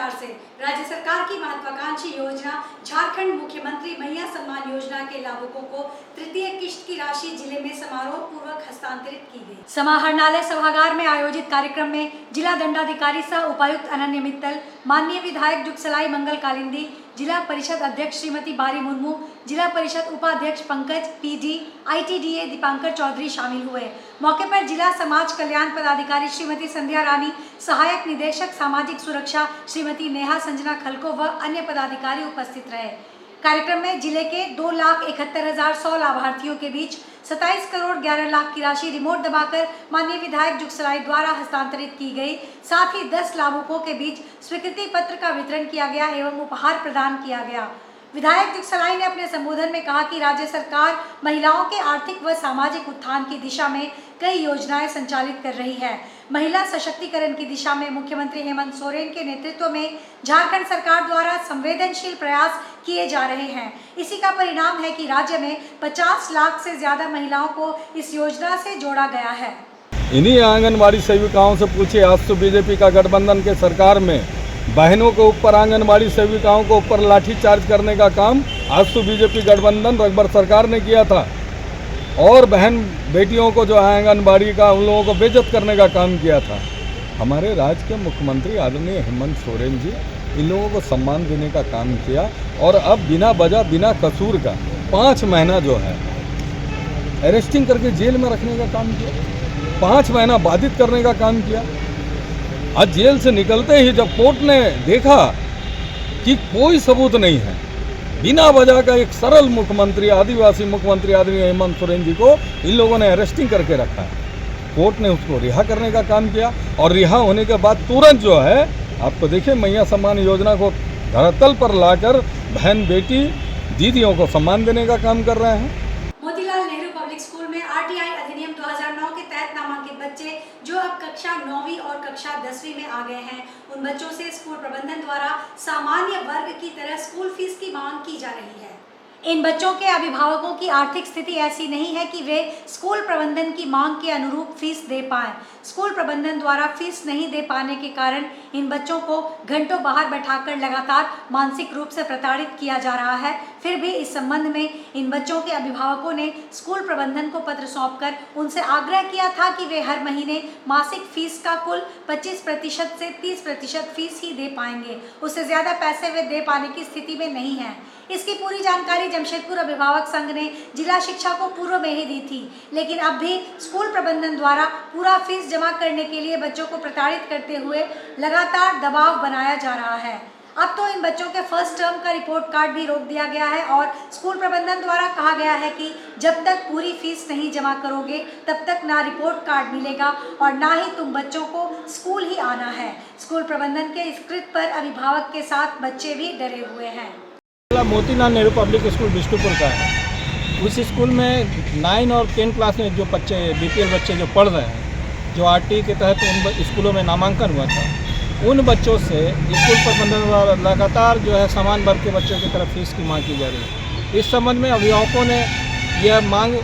प्रकार से राज्य सरकार की महत्वाकांक्षी योजना झारखंड मुख्यमंत्री मैया सम्मान योजना के लाभुकों को तृतीय किश्त की राशि जिले में समारोह पूर्वक हस्तांतरित की गई। समाहरणालय सभागार में आयोजित कार्यक्रम में जिला दंडाधिकारी सह उपायुक्त अनन्य मित्तल, माननीय विधायक जुगसलाई मंगल कालिंदी, जिला परिषद अध्यक्ष श्रीमती बारी मुर्मू, जिला परिषद उपाध्यक्ष पंकज पीडी, ITDA दीपांकर चौधरी शामिल हुए। मौके पर जिला समाज कल्याण पदाधिकारी श्रीमती संध्या रानी, सहायक निदेशक सामाजिक सुरक्षा श्रीमती नेहा संजना खलको व अन्य पदाधिकारी उपस्थित रहे। कार्यक्रम में जिले के 2,71,100 लाभार्थियों के बीच 27 करोड़ 11 लाख की राशि रिमोट दबाकर माननीय विधायक जुगसलाई द्वारा हस्तांतरित की गई। साथ ही 10 लाभुकों के बीच स्वीकृति पत्र का वितरण किया गया एवं उपहार प्रदान किया गया। विधायक जुगसलाई ने अपने संबोधन में कहा कि राज्य सरकार महिलाओं के आर्थिक व सामाजिक उत्थान की दिशा में कई योजनाएं संचालित कर रही है। महिला सशक्तिकरण की दिशा में मुख्यमंत्री हेमंत सोरेन के नेतृत्व में झारखंड सरकार द्वारा संवेदनशील प्रयास किए जा रहे हैं। इसी का परिणाम है कि राज्य में 50 लाख से ज्यादा महिलाओं को इस योजना से जोड़ा गया है। इन्हीं आंगनबाड़ी सेविकाओं से पूछिए, आज तो बीजेपी का गठबंधन के सरकार में बहनों के ऊपर, आंगनबाड़ी सेविकाओं के ऊपर लाठीचार्ज करने का काम आज तो बीजेपी गठबंधन रघुबर सरकार ने किया था और बहन बेटियों को जो आंगनबाड़ी का उन लोगों को बेइज्जत करने का काम किया था। हमारे राज्य के मुख्यमंत्री आदरणीय हेमंत सोरेन जी इन लोगों को सम्मान देने का काम किया और अब बिना वजह बिना कसूर का 5 महीना जो है अरेस्टिंग करके जेल में रखने का काम किया, 5 महीना बाधित करने का काम किया। आज जेल से निकलते ही जब कोर्ट ने देखा कि कोई सबूत नहीं है, बिना वजह का एक सरल मुख्यमंत्री, आदिवासी मुख्यमंत्री आदरणीय हेमंत सोरेन जी को इन लोगों ने अरेस्टिंग करके रखा है। कोर्ट ने उसको रिहा करने का काम किया और रिहा होने के बाद तुरंत जो है आपको देखिए मैया सम्मान योजना को धरातल पर लाकर बहन बेटी दीदियों को सम्मान देने का काम कर रहे हैं। मोतीलाल नेहरू पब्लिक स्कूल में RTI अधिनियम 2009 के तहत नामांकित बच्चे जो अब कक्षा 9वीं और कक्षा 10वीं में आ गए हैं, उन बच्चों से स्कूल प्रबंधन द्वारा सामान्य वर्ग की तरह स्कूल फीस की मांग की जा रही है। इन बच्चों के अभिभावकों की आर्थिक स्थिति ऐसी नहीं है कि वे स्कूल प्रबंधन की मांग के अनुरूप फीस दे पाएं। स्कूल प्रबंधन द्वारा फीस नहीं दे पाने के कारण इन बच्चों को घंटों बाहर बैठाकर लगातार मानसिक रूप से प्रताड़ित किया जा रहा है। फिर भी इस संबंध में इन बच्चों के अभिभावकों ने स्कूल प्रबंधन को पत्र सौंपकर उनसे आग्रह किया था कि वे हर महीने मासिक फीस का कुल 25% से 30% फीस ही दे पाएंगे, उससे ज़्यादा पैसे वे दे पाने की स्थिति में नहीं है। इसकी पूरी जानकारी जमशेदपुर अभिभावक संघ ने जिला शिक्षा को पूर्व में ही दी थी, लेकिन अब भी स्कूल प्रबंधन द्वारा पूरा फीस जमा करने के लिए बच्चों को प्रताड़ित करते हुए लगातार दबाव बनाया जा रहा है। अब तो इन बच्चों के फर्स्ट टर्म का रिपोर्ट कार्ड भी रोक दिया गया है और स्कूल प्रबंधन द्वारा कहा गया है कि जब तक पूरी फीस नहीं जमा करोगे तब तक ना रिपोर्ट कार्ड मिलेगा और ना ही तुम बच्चों को स्कूल ही आना है। स्कूल प्रबंधन के इस कृत्य पर अभिभावक के साथ बच्चे भी डरे हुए हैं। मोतीलाल नेहरू पब्लिक स्कूल बिष्टुपुर का है। उस स्कूल में 9 और 10 क्लास में जो बच्चे BPL बच्चे जो पढ़ रहे हैं, जो RT के तहत उन स्कूलों में नामांकन हुआ था, उन बच्चों से स्कूल प्रबंधन द्वारा लगातार जो है समान वर्ग के बच्चों की तरफ फीस की मांग की जा रही है। इस संबंध में अभिभावकों ने यह मांग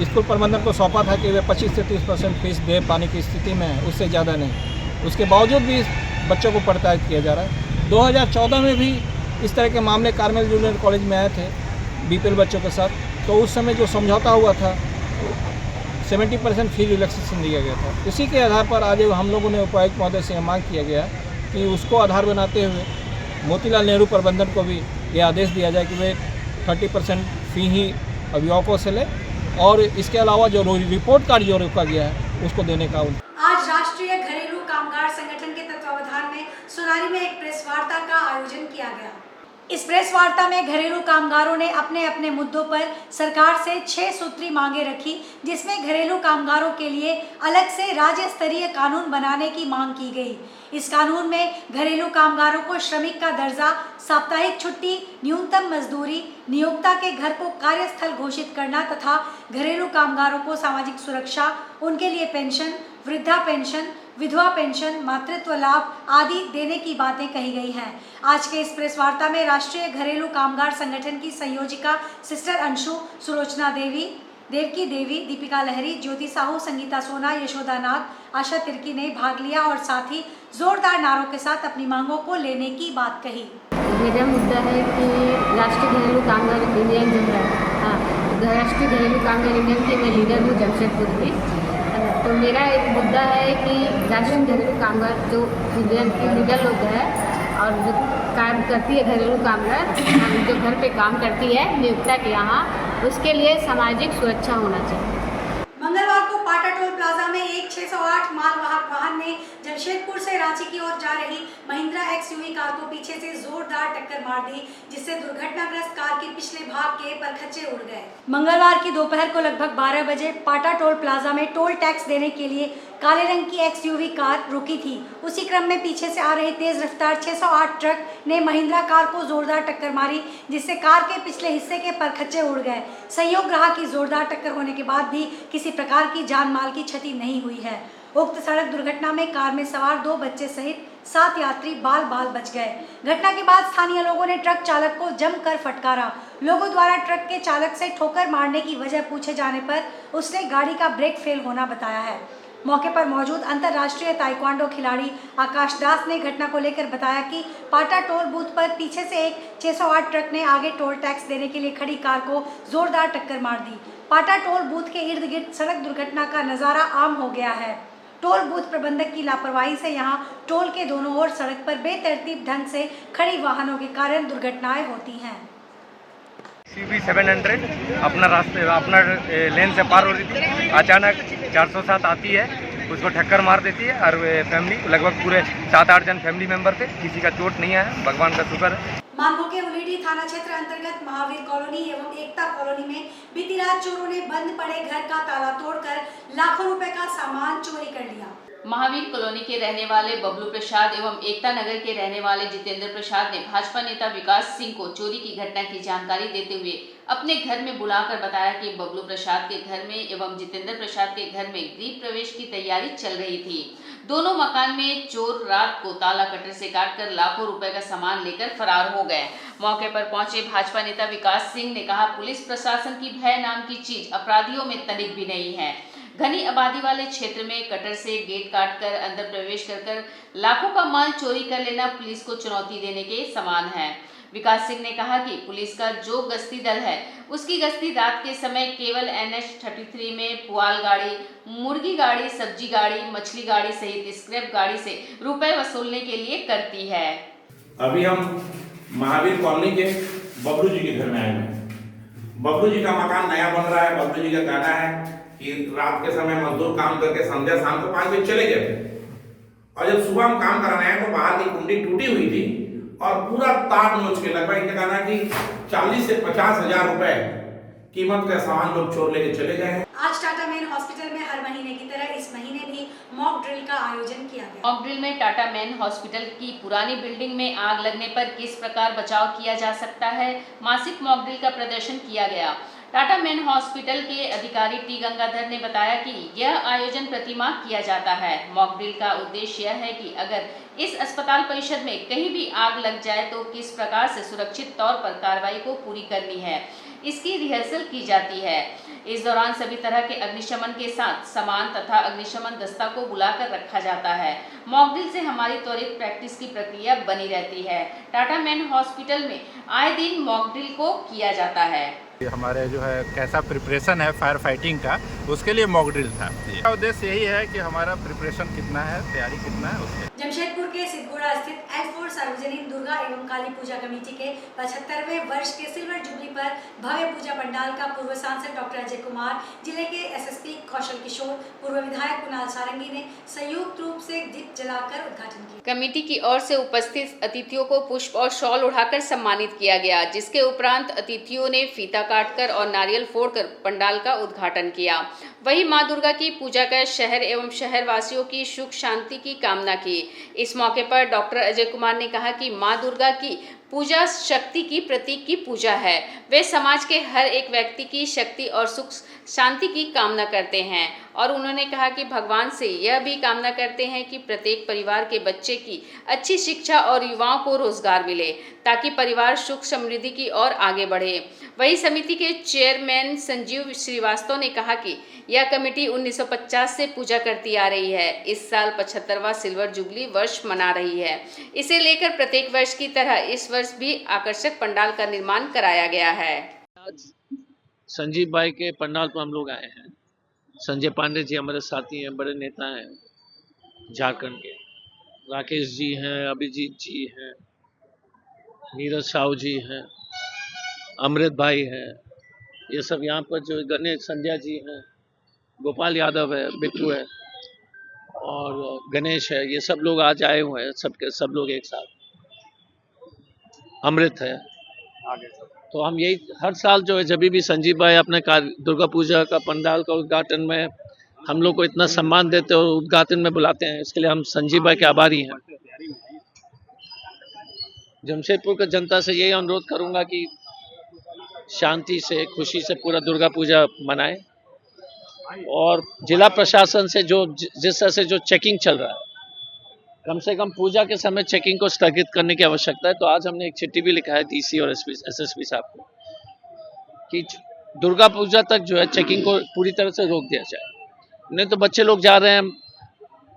स्कूल प्रबंधन को सौंपा था कि वे 25 से 30% फीस दे पाने की स्थिति में है, उससे ज़्यादा नहीं। उसके बावजूद भी बच्चों को प्रताड़ित किया जा रहा है। 2014 में भी इस तरह के मामले कार्मेल जूनियर कॉलेज में आए थे BPL बच्चों के साथ, तो उस समय जो समझौता हुआ था 70% फी रिलैक्सेशन दिया गया था। इसी के आधार पर आज हम लोगों ने उपायुक्त महोदय से मांग किया गया कि उसको आधार बनाते हुए मोतीलाल नेहरू प्रबंधन को भी ये आदेश दिया जाए कि वे 30% फी ही अभिभावकों से ले और इसके अलावा जो रिपोर्ट कार्ड जो रोका गया है उसको देने का। आज राष्ट्रीय घरेलू कामगार संगठन के तत्वावधान में सोनारी में एक प्रेस वार्ता का आयोजन किया गया। इस प्रेस वार्ता में घरेलू कामगारों ने अपने अपने मुद्दों पर सरकार से 6 सूत्री मांगे रखी, जिसमें घरेलू कामगारों के लिए अलग से राज्य स्तरीय कानून बनाने की मांग की गई। इस कानून में घरेलू कामगारों को श्रमिक का दर्जा, साप्ताहिक छुट्टी, न्यूनतम मजदूरी, नियोक्ता के घर को कार्यस्थल घोषित करना तथा घरेलू कामगारों को सामाजिक सुरक्षा, उनके लिए पेंशन, वृद्धा पेंशन, विधवा पेंशन, मातृत्व लाभ आदि देने की बातें कही गई हैं। आज के इस प्रेस वार्ता में राष्ट्रीय घरेलू कामगार संगठन की संयोजिका सिस्टर अंशु, सुलोचना देवी, देवकी देवी, दीपिका लहरी, ज्योति साहू, संगीता सोना, यशोदा नाग, आशा तिर्की ने भाग लिया और साथ ही जोरदार नारों के साथ अपनी मांगों को लेने की बात कही। मेरा मुद्दा है कि राष्ट्रीय घरेलू कामगार यूनियन जो है, राष्ट्रीय घरेलू कामगार यूनियन की मैं लीडर हूँ जमशेदपुर की। तो मेरा एक मुद्दा है कि राष्ट्रीय घरेलू कामगार जो यूनियन की लीडर लोग हैं और जो काम करती है घरेलू कामगार, जो घर पे काम करती है नियोक्ता के यहाँ, उसके लिए सामाजिक सुरक्षा होना चाहिए। मंगलवार को पाटा टोल प्लाजा में एक 608 मालवाहक वाहन ने जमशेदपुर से रांची की ओर जा रही महिंद्रा XUV कार को पीछे से जोरदार टक्कर मार दी, जिससे दुर्घटनाग्रस्त कार के पिछले भाग के परखच्चे उड़ गए। मंगलवार की दोपहर को लगभग 12 बजे पाटा टोल प्लाजा में टोल टैक्स देने के लिए काले रंग की XUV कार रुकी थी। उसी क्रम में पीछे से आ रहे तेज रफ्तार 608 ट्रक ने महिंद्रा कार को जोरदार टक्कर मारी, जिससे कार के पिछले हिस्से के परखच्चे उड़ गए। संयोग रहा कि जोरदार टक्कर होने के बाद भी किसी प्रकार की जान माल की क्षति नहीं हुई है। उक्त सड़क दुर्घटना में कार में सवार 2 बच्चे सहित 7 यात्री बाल बाल बच गए। घटना के बाद स्थानीय लोगों ने ट्रक चालक को जमकर फटकारा। लोगों द्वारा ट्रक के चालक से ठोकर मारने की वजह पूछे जाने पर उसने गाड़ी का ब्रेक फेल होना बताया है। मौके पर मौजूद अंतर्राष्ट्रीय ताइक्वांडो खिलाड़ी आकाश दास ने घटना को लेकर बताया कि पाटा टोल बूथ पर पीछे से एक 608 ट्रक ने आगे टोल टैक्स देने के लिए खड़ी कार को जोरदार टक्कर मार दी। पाटा टोल बूथ के इर्द गिर्द सड़क दुर्घटना का नज़ारा आम हो गया है। टोल बूथ प्रबंधक की लापरवाही से यहां टोल के दोनों ओर सड़क पर बेतरतीब ढंग से खड़ी वाहनों के कारण दुर्घटनाएं होती हैं। CB 700 अपना लेन से पार हो रही थी, अचानक 407 आती है, उसको ठक्कर मार देती है और फैमिली लगभग पूरे 7-8 जन फैमिली मेंबर थे, किसी का चोट नहीं आया, भगवान का शुक्र है। मानगो के उलीडी थाना क्षेत्र अंतर्गत महावीर कॉलोनी एवं एकता कॉलोनी में बीती रात चोरों ने बंद पड़े घर का ताला तोड़कर लाखों रुपए का सामान चोरी कर लिया। महावीर कॉलोनी के रहने वाले बबलू प्रसाद एवं एकता नगर के रहने वाले जितेंद्र प्रसाद ने भाजपा नेता विकास सिंह को चोरी की घटना की जानकारी देते हुए अपने घर में बुलाकर बताया कि बबलू प्रसाद के घर में एवं जितेंद्र प्रसाद के घर में गृह प्रवेश की तैयारी चल रही थी। दोनों मकान में चोर रात को ताला कटर से काटकर लाखों रुपए का सामान लेकर फरार हो गए। मौके पर पहुंचे भाजपा नेता विकास सिंह ने कहा, पुलिस प्रशासन की भय नाम की चीज अपराधियों में तनिक भी नहीं है। घनी आबादी वाले क्षेत्र में कटर से गेट काटकर अंदर प्रवेश कर लाखों का माल चोरी कर लेना पुलिस को चुनौती देने के समान है। विकास सिंह ने कहा कि पुलिस का जो गश्ती दल है उसकी गश्ती रात के समय केवल NH 33 में पुआल गाड़ी, मुर्गी गाड़ी, सब्जी गाड़ी, मछली गाड़ी सहित स्क्रैप गाड़ी से रुपए वसूलने के लिए करती है। अभी हम महावीर कॉलोनी के बबलू जी के घर में आए हैं। बबलू जी का मकान नया बन रहा है। बबलू जी का कहना है कि रात के समय मजदूर काम करके संध्या शाम को 5 बजे चले गए थे और जब सुबह हम काम कराने आए तो बाहर की कुंडी टूटी हुई थी और पूरा तार नोच के लगभग इनका कहना है कि 40 से 50 हजार रुपए कीमत का सामान लोग चोर लेके चले गए हैं। आज टाटा मेन हॉस्पिटल में हर महीने की तरह इस महीने भी मॉक ड्रिल का आयोजन किया गया। मॉक ड्रिल में टाटा मेन हॉस्पिटल की पुरानी बिल्डिंग में आग लगने पर किस प्रकार बचाव किया जा सकता है, मासिक मॉक ड्रिल का प्रदर्शन किया गया। टाटा मेन हॉस्पिटल के अधिकारी टी गंगाधर ने बताया कि यह आयोजन प्रतिमाह किया जाता है। मॉक ड्रिल का उद्देश्य यह है कि अगर इस अस्पताल परिषद में कहीं भी आग लग जाए तो किस प्रकार से सुरक्षित तौर पर कार्रवाई को पूरी करनी है, इसकी रिहर्सल की जाती है। इस दौरान सभी तरह के अग्निशमन के साथ सामान तथा अग्निशमन दस्ता को बुलाकर रखा जाता है। मॉक ड्रिल से हमारी त्वरित प्रैक्टिस की प्रक्रिया बनी रहती है। टाटा मेन हॉस्पिटल में आए दिन मॉक ड्रिल को किया जाता है। हमारे जो है कैसा प्रिपरेशन है फायर फाइटिंग का, उसके लिए मॉक ड्रिल था। उद्देश्य यही है कि हमारा प्रिपरेशन कितना है, तैयारी कितना है उसके। जमशेदपुर के सिद्धगोड़ा स्थित L4 सार्वजनिक दुर्गा एवं काली पूजा कमेटी के 75वें वर्ष के सिल्वर जुबली पर भव्य पूजा पंडाल का पूर्व सांसद डॉक्टर अजय कुमार, जिले के SSP कौशल किशोर, पूर्व विधायक कुणाल सारंगी ने संयुक्त रूप से दीप जलाकर उद्घाटन किया। कमेटी की ओर से उपस्थित अतिथियों को पुष्प और शॉल उड़ाकर सम्मानित किया गया, जिसके उपरांत अतिथियों ने फीता काटकर और नारियल फोड़कर पंडाल का उद्घाटन किया। वहीं मां दुर्गा की पूजा कर शहर एवं शहरवासियों की सुख शांति की कामना की। इस मौके पर डॉक्टर अजय कुमार ने कहा कि मां दुर्गा की पूजा शक्ति की प्रतीक की पूजा है। वे समाज के हर एक व्यक्ति की शक्ति और सुख शांति की कामना करते हैं और उन्होंने कहा कि भगवान से यह भी कामना करते हैं कि प्रत्येक परिवार के बच्चे की अच्छी शिक्षा और युवाओं को रोजगार मिले ताकि परिवार सुख समृद्धि की ओर आगे बढ़े। वहीं समिति के चेयरमैन संजीव श्रीवास्तव ने कहा कि यह कमेटी 1950 से पूजा करती आ रही है। इस साल 75वां सिल्वर जुबली वर्ष मना रही है। इसे लेकर प्रत्येक वर्ष की तरह इस वर्ष भी आकर्षक पंडाल का निर्माण कराया गया है। आज संजीव भाई के पंडाल पर हम लोग आए हैं। संजय पांडे जी हमारे साथी हैं, बड़े नेता हैं झारखंड के। राकेश जी हैं, अभिजीत जी हैं, नीरज साहू जी हैं, अमृत भाई हैं, ये सब यहाँ पर जो गणेश संध्या जी हैं, गोपाल यादव है, बिट्टू है और गणेश है, ये सब लोग आज आए हुए हैं। सब लोग एक साथ, अमृत है आगे। तो हम यही हर साल जो है जब भी संजीव भाई अपने दुर्गा पूजा का पंडाल का उद्घाटन में हम लोग को इतना सम्मान देते और उद्घाटन में बुलाते हैं, इसके लिए हम संजीव भाई के आभारी हैं। जमशेदपुर के जनता से यही अनुरोध करूंगा कि शांति से, खुशी से पूरा दुर्गा पूजा मनाएं और जिला प्रशासन से जिस तरह से जो चेकिंग चल रहा है, कम से कम पूजा के समय चेकिंग को स्थगित करने की आवश्यकता है। तो आज हमने एक चिट्ठी भी लिखा है डीसी और एसएसपी साहब को कि दुर्गा पूजा तक जो है चेकिंग को पूरी तरह से रोक दिया जाए। नहीं तो बच्चे लोग जा रहे हैं,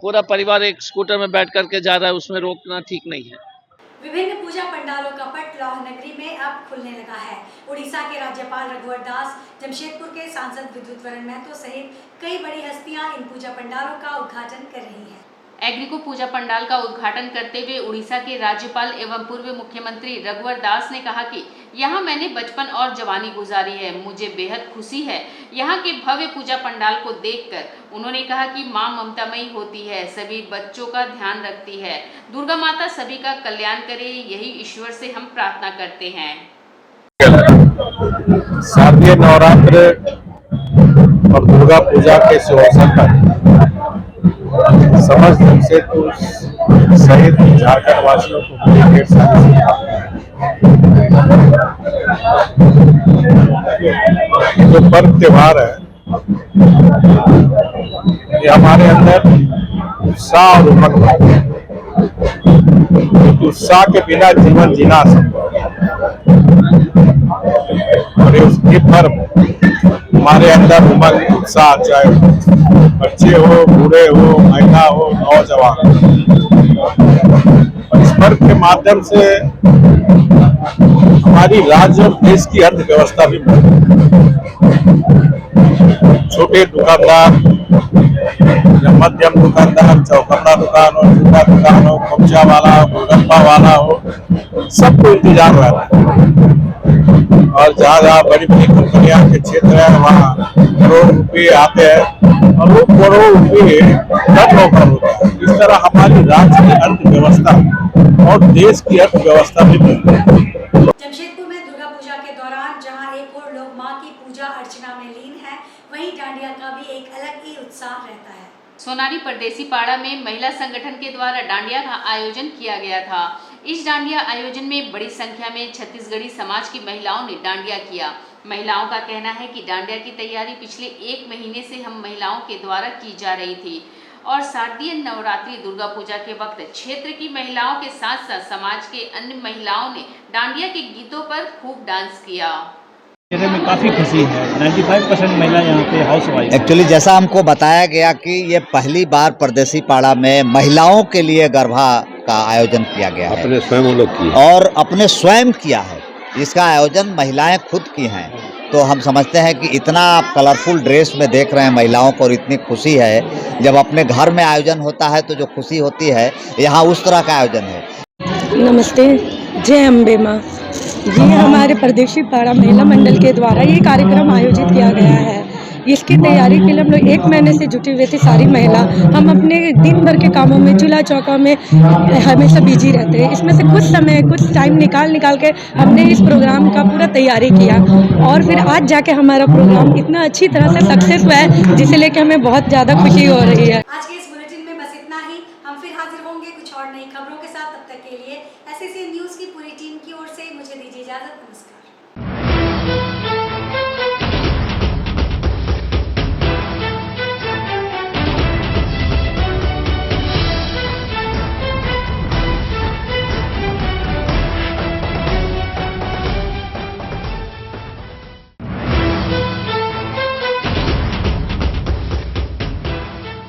पूरा परिवार एक स्कूटर में बैठ करके जा रहा है, उसमें रोकना ठीक नहीं है। विभिन्न पूजा पंडालों का पट लौह नगरी में अब खुलने लगा है। उड़ीसा के राज्यपाल रघुवर दास, जमशेदपुर के सांसद विद्युत वरण महतो सहित कई बड़ी हस्तियां इन पूजा पंडालों का उद्घाटन कर रही हैं। एग्रीको पूजा पंडाल का उद्घाटन करते हुए उड़ीसा के राज्यपाल एवं पूर्व मुख्यमंत्री रघुवर दास ने कहा कि यहाँ मैंने बचपन और जवानी गुजारी है, मुझे बेहद खुशी है यहाँ के भव्य पूजा पंडाल को देखकर। उन्होंने कहा कि माँ ममतामयी होती है, सभी बच्चों का ध्यान रखती है, दुर्गा माता सभी का कल्याण करे, यही ईश्वर से हम प्रार्थना करते हैं। शारदीय नवरात्र और दुर्गा पूजा के शुभ अवसर पर समस्त जमशेदपुर सहित झारखंड वासियों को ढेर सारी जो पर्व त्योहार है, ये हमारे अंदर उत्साह और उमंग है। उत्साह के बिना जीवन जीना असंभव है और ये पर्व हमारे अंदर उमंग, उत्साह, चाहे बच्चे हो, बूढ़े हो, महिला हो, नौजवान, इस पर्व के माध्यम से हमारी राज्य और देश की अर्थव्यवस्था भी छोटे दुकानदार या मध्यम दुकानदार, चौकन्ना दुकान हो, जूता दुकान हो, कब्जा वाला हो, गोलगप्पा वाला हो, सबको इंतजार रहता है। और जहाँ बड़ी बड़ी कंपनियां के क्षेत्र है वहाँ करोड़ रुपये आते हैं और वो करोड़ रुपये टर्नओवर होता है। इस तरह हमारी राज्य की अर्थव्यवस्था और देश की अर्थव्यवस्था भी बढ़ती है। जमशेदपुर में दुर्गा पूजा के दौरान जहां एक और लोग मां की पूजा अर्चना में लीन है, वहीं डांडिया का भी एक अलग ही उत्साह रहता है। सोनारी परदेसी पाड़ा में महिला संगठन के द्वारा डांडिया का आयोजन किया गया था। इस डांडिया आयोजन में बड़ी संख्या में छत्तीसगढ़ी समाज की महिलाओं ने डांडिया किया। महिलाओं का कहना है कि डांडिया की तैयारी पिछले 1 महीने से हम महिलाओं के द्वारा की जा रही थी और शारदीय नवरात्रि दुर्गा पूजा के वक्त क्षेत्र की महिलाओं के साथ साथ समाज के अन्य महिलाओं ने डांडिया के गीतों पर खूब डांस किया। में काफ़ी खुशी है। 95% महिला यहाँ पे हाउस वाइफ। एक्चुअली जैसा हमको बताया गया कि ये पहली बार परदेसी पाड़ा में महिलाओं के लिए गरबा का आयोजन किया गया है। अपने स्वयं लोग किए और अपने स्वयं किया है। इसका आयोजन महिलाएं खुद की हैं। तो हम समझते हैं कि इतना आप कलरफुल ड्रेस में देख रहे हैं महिलाओं को और इतनी खुशी है। जब अपने घर में आयोजन होता है तो जो खुशी होती है, यहाँ उस तरह का आयोजन है। नमस्ते, जय अम्बे माँ। ये हमारे परदेसी पाड़ा महिला मंडल के द्वारा ये कार्यक्रम आयोजित किया गया है। इसकी तैयारी के लिए हम लोग 1 महीने से जुटी हुई थी सारी महिला। हम अपने दिन भर के कामों में, चूल्हा चौका में हमेशा बिजी रहते हैं। इसमें से कुछ समय, कुछ टाइम निकाल के हमने इस प्रोग्राम का पूरा तैयारी किया और फिर आज जाके हमारा प्रोग्राम इतना अच्छी तरह से सक्सेस हुआ है, जिसे लेके हमें बहुत ज़्यादा खुशी हो रही है। आज